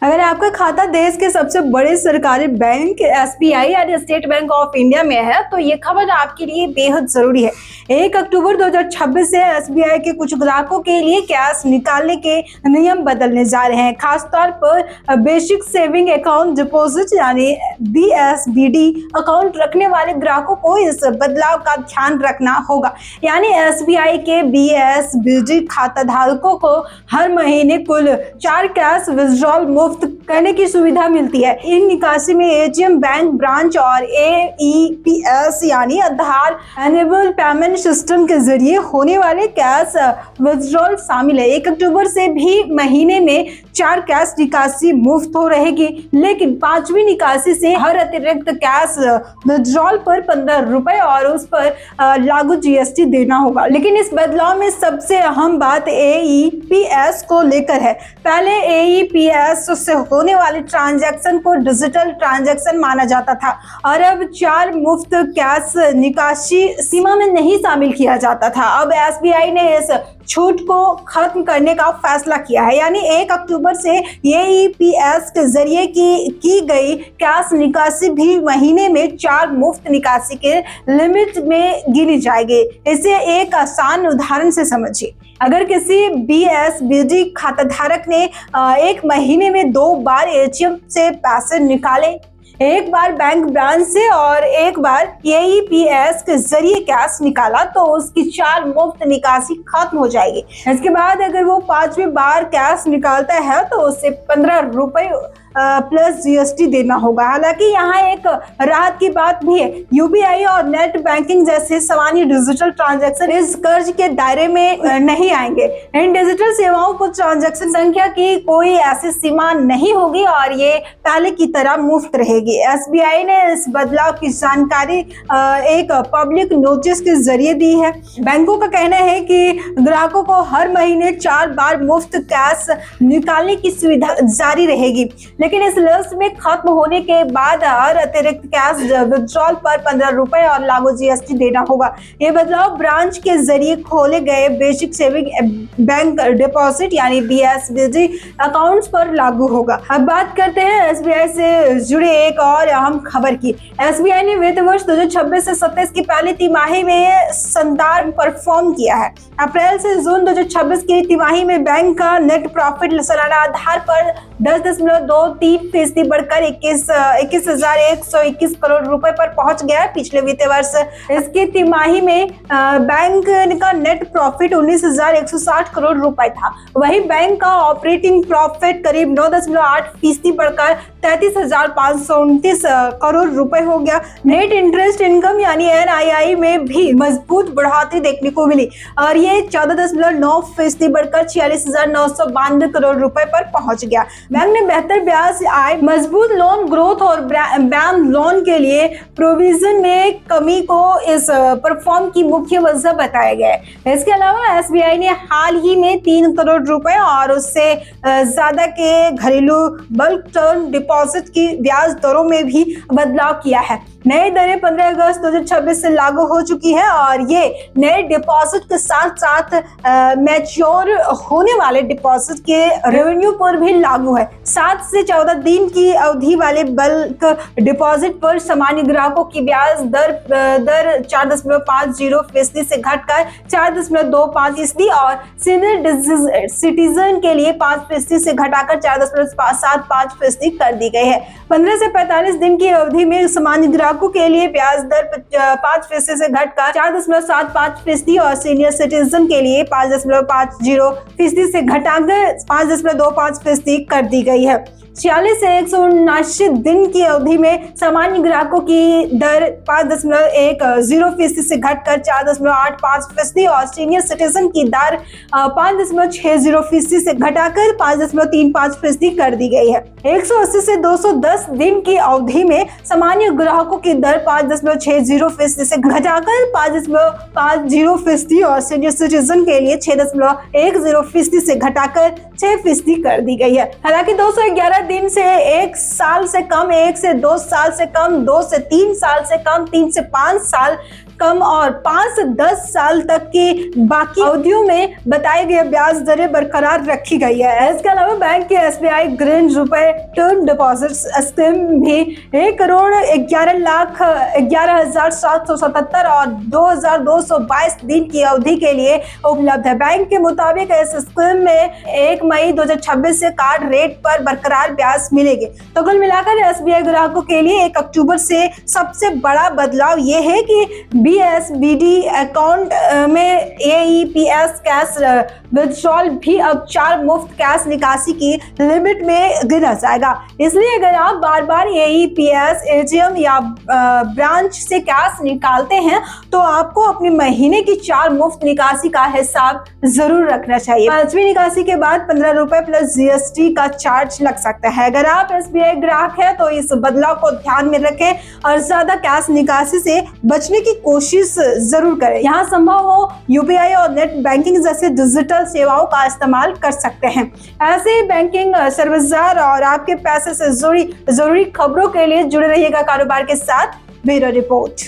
अगर आपका खाता देश के सबसे बड़े सरकारी बैंक एसबीआई यानी स्टेट बैंक ऑफ इंडिया में है तो ये खबर आपके लिए बेहद जरूरी है। 1 अक्टूबर 2026 से एसबीआई के कुछ ग्राहकों के लिए कैश निकालने के नियम बदलने जा रहे हैं। खासतौर पर बेसिक सेविंग अकाउंट डिपॉजिट यानी बीएसबीडी अकाउंट रखने वाले ग्राहकों को इस बदलाव का ध्यान रखना होगा। यानी एसबीआई के बीएसबीडी खाता धारकों को हर महीने कुल 4 कैश विड्रॉल मुफ्त करने की सुविधा मिलती है। इन निकासी में एटीएम, बैंक ब्रांच और एईपीएस यानी आधार एनेबल पेमेंट सिस्टम के जरिए होने वाले कैश विड्रॉल शामिल है। 1 अक्टूबर से भी महीने में 4 कैश निकासी मुफ्त हो रहेगी, लेकिन 5वीं निकासी से हर अतिरिक्त कैश विड्रॉल पर 15 रुपए और उस पर लागू जीएसटी देना होगा। लेकिन इस बदलाव में सबसे अहम बात एईपीएस को लेकर है। पहले एईपीएस से होने वाले ट्रांजैक्शन को डिजिटल ट्रांजैक्शन माना जाता था और अब 4 मुफ्त कैश निकासी सीमा में नहीं शामिल किया जाता था। अब एसबीआई ने इस छूट को खत्म करने का फैसला किया है। यानी 1 अक्टूबर से एईपीएस के जरिए की गई कैश निकासी भी महीने में 4 मुफ्त निकासी के लिमिट में गिनी जाएगी। इसे एक आसान उदाहरण से समझिए। अगर किसी बीएसबीडी खाता धारक ने एक महीने में 2 बार एटीएम से पैसे निकाले, एक बार बैंक ब्रांच से और एक बार एईपीएस के जरिए कैश निकाला, तो उसकी 4 मुफ्त निकासी खत्म हो जाएगी। इसके बाद अगर वो 5वीं बार कैश निकालता है तो उससे 15 रुपए प्लस जीएसटी देना होगा। हालांकि यहाँ एक राहत की बात भी है। यूपीआई और नेट बैंकिंग जैसे सामान्य डिजिटल ट्रांजैक्शन इस कर्ज के दायरे में नहीं आएंगे। इन डिजिटल सेवाओं पर ट्रांजैक्शन संख्या की कोई ऐसी सीमा नहीं होगी और ये पहले की तरह मुफ्त रहेगी। एसबीआई ने इस बदलाव की जानकारी एक पब्लिक नोटिस के जरिए दी है। बैंकों का कहना है कि ग्राहकों को हर महीने 4 बार मुफ्त कैश निकालने की सुविधा जारी रहेगी, लेकिन इस लिस्ट में खत्म होने के बाद हर अतिरिक्त कैश विड्रॉल पर 15 रुपए और लागू जीएसटी देना होगा। ये बदलाव ब्रांच के जरिए खोले गए बेसिक सेविंग बैंक डिपॉजिट यानी बीएसबीडी अकाउंट्स पर लागू होगा। अब बात करते हैं एसबीआई से जुड़े एक और अहम खबर की। एसबीआई ने वित्त वर्ष 2026 से 27 की पहली तिमाही में शानदार परफॉर्म किया है। अप्रैल से जून 2026 की तिमाही में बैंक का नेट प्रॉफिट सालाना आधार पर 10.23% बढ़कर 21,121 करोड़ रुपए पर पहुंच गया। पिछले वित्तीय वर्ष इसकी तिमाही में बैंक का नेट प्रॉफिट 19,160 करोड़ रुपए था। वहीं बैंक का ऑपरेटिंग प्रॉफिट करीब 9.8% बढ़कर 33,529 करोड़ रुपए हो गया। नेट इंटरेस्ट इनकम यानी एनआईआई में भी मजबूत बढ़ोतरी देखने को मिली और ये 14.9% बढ़कर 46,992 करोड़ रुपए पर पहुंच गया। बैंक ने बेहतर ब्याज आय, मजबूत लोन ग्रोथ और बैंक लोन के लिए प्रोविजन में कमी को इस परफॉर्म की मुख्य वजह बताया गया है। इसके अलावा एसबीआई ने हाल ही में 3 करोड़ रुपए और उससे ज्यादा के घरेलू बल्क टर्म डिपॉजिट की ब्याज दरों में भी बदलाव किया है। नई दरें 15 अगस्त 2026 से लागू हो चुकी है और ये नए डिपॉजिट के साथ साथ मैच्योर होने वाले डिपॉजिट के रेवेन्यू पर भी लागू है। 7 से 14 दिन की अवधि वाले बल्क डिपॉजिट पर सामान्य ग्राहकों की ब्याज दर 4.50% से घटकर 4.25% और सीनियर सिटीजन के लिए 5% से घटाकर 4.75% कर दी गई है। 15 से 45 दिन की अवधि में सामान्य ग्राहकों के लिए ब्याज दर 5% से घटकर 4.75% और सीनियर सिटीजन के लिए 5.50% से घटाकर 5.25% कर दी गई है। 46 से 179 दिन की अवधि में सामान्य ग्राहकों की दर 5.10% से घटकर 4.85% और सीनियर सिटीजन की दर 5.60% से घटाकर 5.35% कर दी गई है। 180 से 210 दिन की अवधि में सामान्य ग्राहकों की दर 5.60% से घटाकर 5.50% और सीनियर सिटीजन के लिए 6.10% से घटाकर 6% कर दी गई है। हालांकि 211 दिन से 1 साल से कम, 1 से 2 साल से कम, 2 से 3 साल से कम, 3 से 5 साल कम और 5 से 10 साल तक की बाकी अवधियों में बताए गए ब्याज दरें बरकरार रखी गई है। इसके अलावा बैंक के SBI ग्रीन रुपए टर्म डिपॉजिट स्कीम भी 1,11,11,777 और 2,222 दिन की अवधि के लिए उपलब्ध है। बैंक के मुताबिक इस स्कीम में 1 मई 2026 से कार्ड रेट पर बरकरार ब्याज मिलेगी। तो कुल मिलाकर SBI ग्राहकों के लिए 1 अक्टूबर से सबसे बड़ा बदलाव ये है कि BSBD अकाउंट में AEPS कैश विड्रॉल भी अब 4 मुफ्त कैश निकासी की लिमिट में गिना जाएगा। इसलिए अगर आप बार बार AEPS ATM या ब्रांच से कैश निकालते हैं तो आपको अपनी महीने की 4 मुफ्त निकासी का हिसाब जरूर रखना चाहिए। 5वीं निकासी के बाद 15 रुपए प्लस GST का चार्ज लग सकता है। अगर आप SBI ग्राहक हैं तो इस बदलाव को ध्यान में रखें और ज्यादा कैश निकासी से बचने की कोशिश जरूर करें। यहाँ संभव हो UPI और नेट बैंकिंग जैसे डिजिटल सेवाओं का इस्तेमाल कर सकते हैं। ऐसे बैंकिंग सर्विसदार और आपके पैसे से जुड़ी जरूरी खबरों के लिए जुड़े रहिएगा कारोबार के साथ। Bureau report.